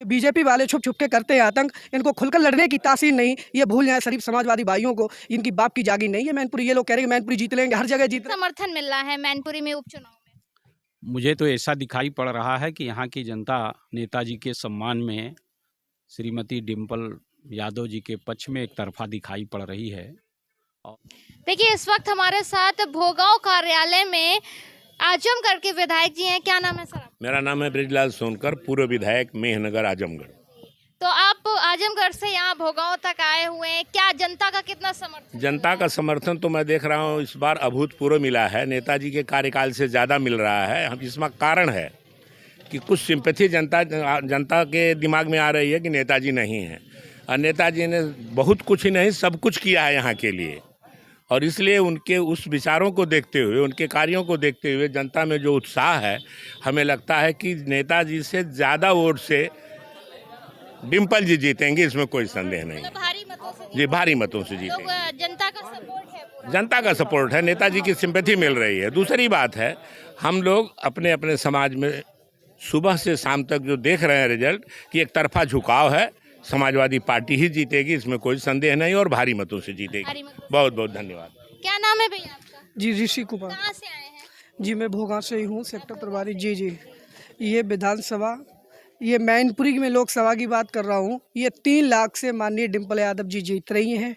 BJP वाले छुप छुप के करते हैं आतंक, इनको खुलकर लड़ने की तासीर नहीं। ये भूल जाए शरीफ समाजवादी भाइयों को, इनकी बाप की जागी नहीं है मैनपुरी। ये लोग कह रहे हैं मैनपुरी जीत लेंगे, हर जगह जीत। समर्थन मिल रहा है मैनपुरी में उपचुनाव में? मुझे तो ऐसा दिखाई पड़ रहा है कि यहाँ की जनता नेताजी के सम्मान में श्रीमती डिम्पल यादव जी के पक्ष में एक तरफा दिखाई पड़ रही है। देखिए, इस वक्त हमारे साथ भोगांव कार्यालय में आजमगढ़ के विधायक जी हैं। क्या नाम है सर? मेरा नाम है ब्रिजलाल सोनकर, पूर्व विधायक मेहनगर आजमगढ़। तो आप आजमगढ़ से यहाँ भोगांव तक आए हुए हैं, क्या जनता का कितना समर्थन? जनता का समर्थन तो मैं देख रहा हूँ इस बार अभूतपूर्व मिला है, नेताजी के कार्यकाल से ज़्यादा मिल रहा है। हम इसमें कारण है कि कुछ सिंपैथी जनता के दिमाग में आ रही है कि नेताजी नहीं है, और नेताजी ने बहुत कुछ ही नहीं सब कुछ किया है यहाँ के लिए, और इसलिए उनके उस विचारों को देखते हुए, उनके कार्यों को देखते हुए जनता में जो उत्साह है, हमें लगता है कि नेताजी से ज़्यादा वोट से डिम्पल जी जीतेंगे, इसमें कोई संदेह नहीं। भारी मतों से जी, भारी मतों से जीतेंगे। जनता का सपोर्ट है पूरा? जनता का सपोर्ट है, नेताजी की सिंपैथी मिल रही है। दूसरी बात है, हम लोग अपने अपने समाज में सुबह से शाम तक जो देख रहे हैं रिजल्ट कि एक तरफा झुकाव है, समाजवादी पार्टी ही जीतेगी, इसमें कोई संदेह नहीं, और भारी मतों से जीतेगी। बहुत बहुत धन्यवाद। क्या नाम है भैया आपका? जी, ऋषि कुमार। कहाँ से आए हैं? जी, मैं भोगांव से ही हूँ, सेक्टर प्रभारी। जी जी, ये विधानसभा, ये मैनपुरी में लोकसभा की बात कर रहा हूँ। ये 3 लाख से माननीय डिम्पल यादव जी जीत रही हैं।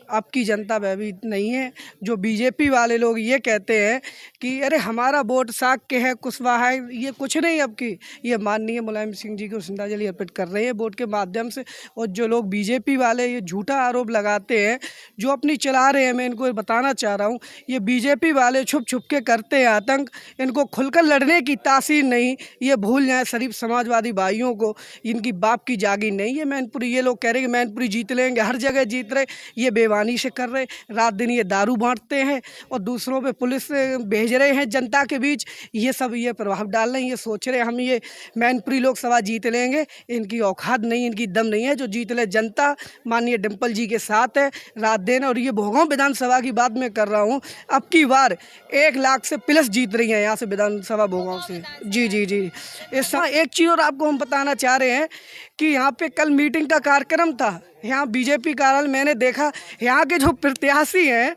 अब की जनता भयभीत नहीं है। जो बीजेपी वाले लोग ये कहते हैं कि अरे हमारा वोट साग के है, कुशवाहा है, ये कुछ नहीं। अब की ये माननीय मुलायम सिंह जी को श्रद्धांजलि अर्पित कर रहे हैं वोट के माध्यम से। और जो लोग बीजेपी वाले ये झूठा आरोप लगाते हैं, जो अपनी चला रहे हैं, मैं इनको बताना चाह रहा हूँ, ये बीजेपी वाले छुप छुप के करते हैं आतंक, इनको खुलकर लड़ने की तासीर नहीं। ये भूल जाए शरीफ समाजवादी भाइयों को, इनकी बाप की जागी नहीं है मैनपुरी। ये लोग कह रहे हैं मैनपुरी जीत लेंगे, हर जगह जीत रहे, ये बेईमानी से कर रहे। रात दिन ये दारू बांटते हैं और दूसरों पे पुलिस भेज रहे हैं जनता के बीच। ये सब ये प्रभाव डाल रहे हैं। ये सोच रहे हैं हम ये मैनपुरी लोकसभा जीत लेंगे, इनकी औकात नहीं, इनकी दम नहीं है। जो जीत ले जनता माननीय डिम्पल जी के साथ है रात दिन। और ये भोगांव विधानसभा की बात मैं कर रहा हूँ, अब की बार 1 लाख से प्लस जीत रही है यहाँ से विधानसभा भोगांव से। जी जी जी। इस एक चीज़ और आपको हम बताना चाह रहे हैं कि यहाँ पे कल मीटिंग का कार्यक्रम था, यहाँ बीजेपी कार्यालय। मैंने देखा यहाँ के जो प्रत्याशी हैं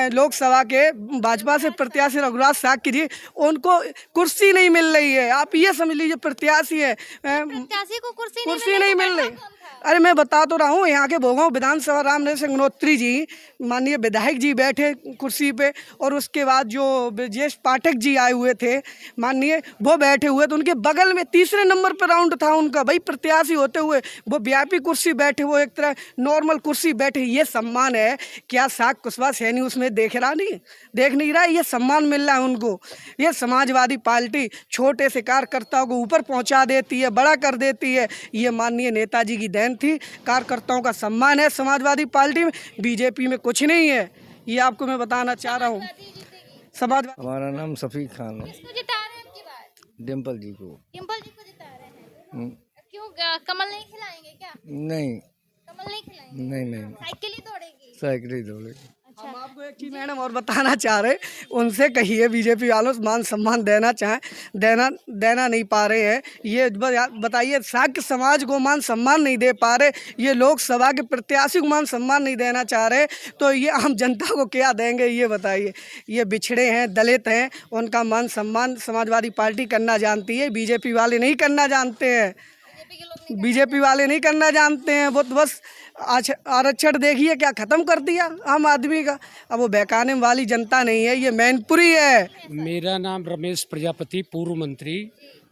लोकसभा के, भाजपा से प्रत्याशी रघुराज साकी जी, उनको कुर्सी नहीं मिल रही है। आप ये समझ लीजिए प्रत्याशी है, प्रत्याशी को कुर्सी नहीं मिल रही। अरे मैं बता तो रहा हूँ, यहाँ के भोगांव विधानसभा रामनरेश सिंह गंगोत्री जी माननीय विधायक जी बैठे कुर्सी पे, और उसके बाद जो ब्रजेश पाठक जी आए हुए थे माननीय, वो बैठे हुए। तो उनके बगल में तीसरे नंबर पर राउंड था उनका। भाई प्रत्याशी होते हुए वो वीआईपी कुर्सी बैठे, वो एक तरह नॉर्मल कुर्सी बैठे। ये सम्मान है क्या? साग कुशवाहा सैनी उसमें देख नहीं रहा। ये सम्मान मिल रहा है उनको। ये समाजवादी पार्टी छोटे से कार्यकर्ताओं को ऊपर पहुँचा देती है, बड़ा कर देती है। ये माननीय नेताजी की देन थी, कार्यकर्ताओं का सम्मान है समाजवादी पार्टी में। बीजेपी में कुछ नहीं है, ये आपको मैं बताना चाह रहा हूँ। समाजवादी। हमारा नाम सफीक खान है। किसको जिता रहे हैं आपकी बार? डिम्पल जी को। डिम्पल जी को जिता रहे हैं। क्यों, कमल नहीं खिलाएंगे क्या? नहीं, कमल नहीं खिलाएंगे? नहीं साइकिल ही दौड़ेगी? साइकिल ही दौड़ेगी। हम आपको एक चीज़ मैडम और बताना चाह रहे, उनसे कहिए बीजेपी वालों मान सम्मान देना चाहें, देना नहीं पा रहे हैं। ये बताइए, साक्य समाज को मान सम्मान नहीं दे पा रहे, ये लोकसभा के प्रत्याशी को मान सम्मान नहीं देना चाह रहे, तो ये आम जनता को क्या देंगे ये बताइए। ये बिछड़े हैं, दलित हैं, उनका मान सम्मान समाजवादी पार्टी करना जानती है, बीजेपी वाले नहीं करना जानते हैं। बीजेपी वाले नहीं करना जानते हैं, वो तो बस आरक्षण देखिए क्या ख़त्म कर दिया आम आदमी का। अब वो बेकाने वाली जनता नहीं है, ये मैनपुरी है। मेरा नाम रमेश प्रजापति, पूर्व मंत्री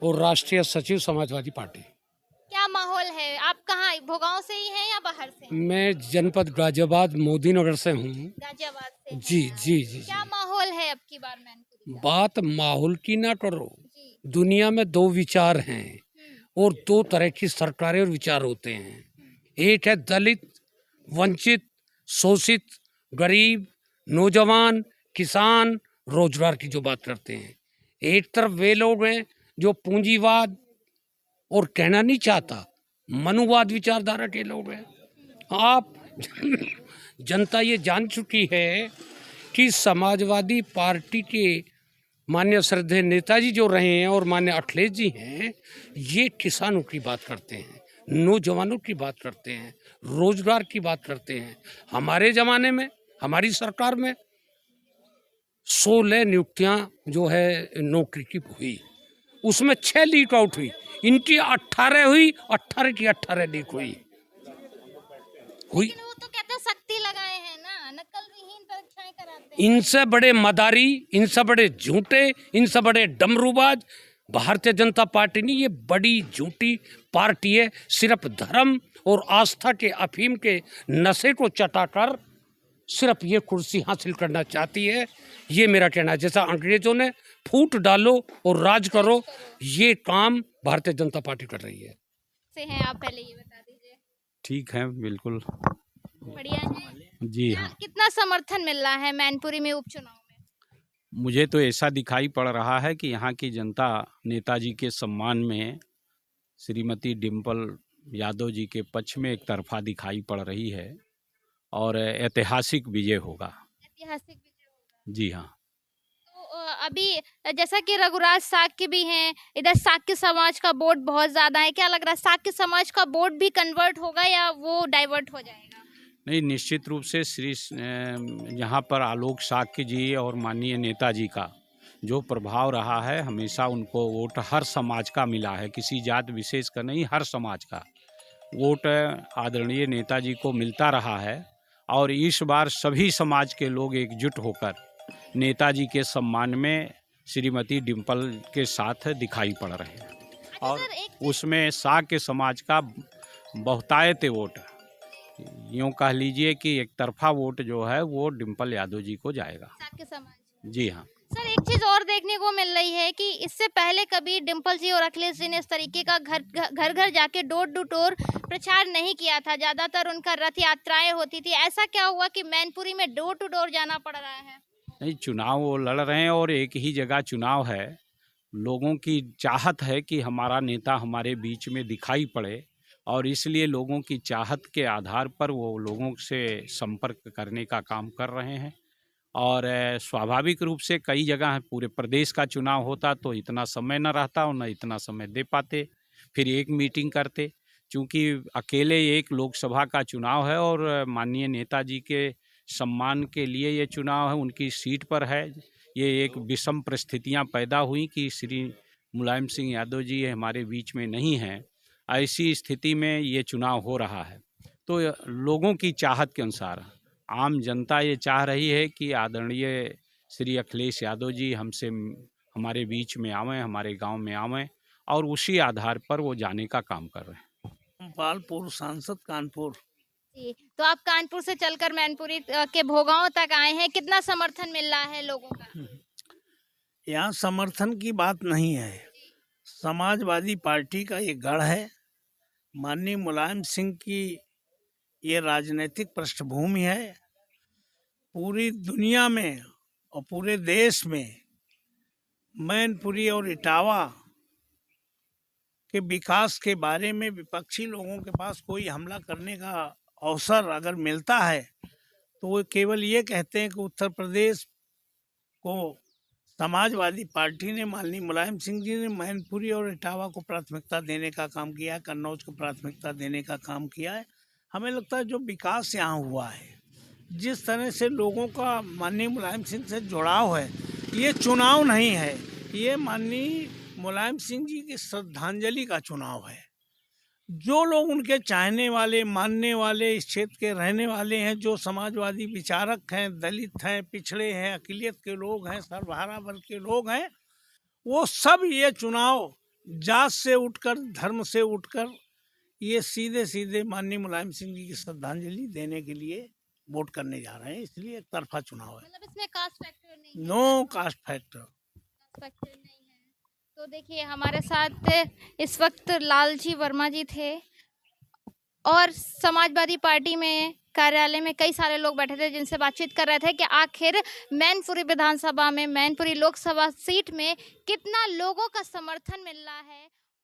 और राष्ट्रीय सचिव समाजवादी पार्टी। क्या माहौल है? आप कहाँ, भोगांव से ही हैं या बाहर से? मैं जनपद गाजियाबाद मोदी नगर से हूँ। गाजियाबाद से? जी जी जी। क्या माहौल है अब की बार मैनपुरी का? बात माहौल की ना करो। दुनिया में 2 विचार हैं और 2 तरह की सरकारें और विचार होते हैं। एक है दलित, वंचित, शोषित, गरीब, नौजवान, किसान, रोजगार की जो बात करते हैं। एक तरफ वे लोग हैं जो पूंजीवाद और कहना नहीं चाहता मनुवाद विचारधारा के लोग हैं। आप जनता ये जान चुकी है कि समाजवादी पार्टी के माननीय श्रद्धेय नेताजी जो रहे हैं और माननीय अखिलेश जी हैं, ये किसानों की बात करते हैं, नौजवानों की बात करते हैं, रोजगार की बात करते हैं। हमारे ज़माने में, हमारी सरकार में 16 नियुक्तियाँ जो है नौकरी की हुई, उसमें 6 लीक आउट हुई। इनकी 18 हुई, 18 की 18 लीक हुई। लेकिन वो तो कहते हैं सख्ती लगाए हैं ना, नकल विहीन परीक्षाएं कराते हैं। इनसे बड़े मदारी, इनसे बड़े झूठे, इनसे बड़े डमरूबाज भारतीय जनता पार्टी नहीं। ये बड़ी झूठी पार्टी है। सिर्फ धर्म और आस्था के अफीम के नशे को चटाकर सिर्फ ये कुर्सी हासिल करना चाहती है। ये मेरा कहना है। जैसा अंग्रेजों ने फूट डालो और राज करो, ये काम भारतीय जनता पार्टी कर रही है। से हैं आप, पहले ये बता दीजिए। ठीक है, बिल्कुल बढ़िया है जी हाँ। कितना समर्थन मिल रहा है मैनपुरी में उपचुनाव में? मुझे तो ऐसा दिखाई पड़ रहा है कि यहाँ की जनता नेताजी के सम्मान में श्रीमती डिम्पल यादव जी के पक्ष में एक तरफा दिखाई पड़ रही है और ऐतिहासिक विजय होगा। ऐतिहासिक विजय होगा। जी हाँ। तो अभी जैसा कि रघुराज साक्य भी हैं, इधर साक्य समाज का वोट बहुत ज्यादा है, क्या लग रहा है साक्य समाज का वोट भी कन्वर्ट होगा या वो डाइवर्ट हो जाएगा? नहीं, निश्चित रूप से यहाँ पर आलोक साक्य जी और माननीय नेताजी का जो प्रभाव रहा है, हमेशा उनको वोट हर समाज का मिला है, किसी जात विशेष का नहीं, हर समाज का वोट आदरणीय नेताजी को मिलता रहा है। और इस बार सभी समाज के लोग एकजुट होकर नेताजी के सम्मान में श्रीमती डिम्पल के साथ दिखाई पड़ रहे हैं और उसमें साक्य समाज का बहुतायत वोट, यूँ कह लीजिए कि एक तरफा वोट जो है वो डिम्पल यादव जी को जाएगा। साक्य समाज। जी हाँ। सर, एक चीज और देखने को मिल रही है कि इससे पहले कभी डिम्पल जी और अखिलेश जी ने इस तरीके का घर घर जाके डोर टू डोर प्रचार नहीं किया था। ज्यादातर उनका रथ यात्राएं होती थी। ऐसा क्या हुआ कि मैनपुरी में डोर टू डोर जाना पड़ रहा है? नहीं, चुनाव वो लड़ रहे हैं और एक ही जगह चुनाव है। लोगों की चाहत है कि हमारा नेता हमारे बीच में दिखाई पड़े और इसलिए लोगों की चाहत के आधार पर वो लोगों से संपर्क करने का काम कर रहे हैं। और स्वाभाविक रूप से कई जगह पूरे प्रदेश का चुनाव होता तो इतना समय न रहता और न इतना समय दे पाते, फिर एक मीटिंग करते। चूँकि अकेले एक लोकसभा का चुनाव है और माननीय नेताजी के सम्मान के लिए ये चुनाव है, उनकी सीट पर है। ये एक विषम परिस्थितियाँ पैदा हुई कि श्री मुलायम सिंह यादव जी हमारे बीच में नहीं हैं। ऐसी स्थिति में ये चुनाव हो रहा है। तो लोगों की चाहत के अनुसार आम जनता ये चाह रही है कि आदरणीय श्री अखिलेश यादव जी हमसे हमारे बीच में आवें, हमारे गांव में आवें और उसी आधार पर वो जाने का काम कर रहे हैं। पालपुर सांसद कानपुर। जी, तो आप कानपुर से चलकर मैनपुरी के भोगांव तक आए हैं, कितना समर्थन मिल रहा है लोगों का? यहाँ समर्थन की बात नहीं है, समाजवादी पार्टी का ये गढ़ है। माननीय मुलायम सिंह की ये राजनीतिक पृष्ठभूमि है। पूरी दुनिया में और पूरे देश में मैनपुरी और इटावा के विकास के बारे में विपक्षी लोगों के पास कोई हमला करने का अवसर अगर मिलता है तो वो केवल ये कहते हैं कि उत्तर प्रदेश को समाजवादी पार्टी ने, माननीय मुलायम सिंह जी ने मैनपुरी और इटावा को प्राथमिकता देने का काम किया है, कन्नौज को प्राथमिकता देने का काम किया है। हमें लगता है जो विकास यहाँ हुआ है, जिस तरह से लोगों का माननीय मुलायम सिंह से जुड़ाव है, ये चुनाव नहीं है, ये माननीय मुलायम सिंह जी की श्रद्धांजलि का चुनाव है। जो लोग उनके चाहने वाले, मानने वाले, इस क्षेत्र के रहने वाले हैं, जो समाजवादी विचारक हैं, दलित हैं, पिछड़े हैं, अक़लियत के लोग हैं, सर्वहारा वर्ग के लोग हैं, वो सब ये चुनाव जात से उठकर, धर्म से उठकर ये सीधे सीधे माननीय मुलायम सिंह जी की श्रद्धांजलि देने के लिए वोट करने जा रहे हैं। इसलिए एक तरफा चुनाव है। मतलब इसमें कास्ट फैक्टर नहीं है? No caste factor. Caste factor नहीं है। तो देखिए, हमारे साथ इस वक्त लालजी वर्मा जी थे और समाजवादी पार्टी में कार्यालय में कई सारे लोग बैठे थे जिनसे बातचीत कर रहे थे कि आखिर मैनपुरी विधानसभा में, मैनपुरी लोकसभा सीट में कितना लोगों का समर्थन मिल रहा है।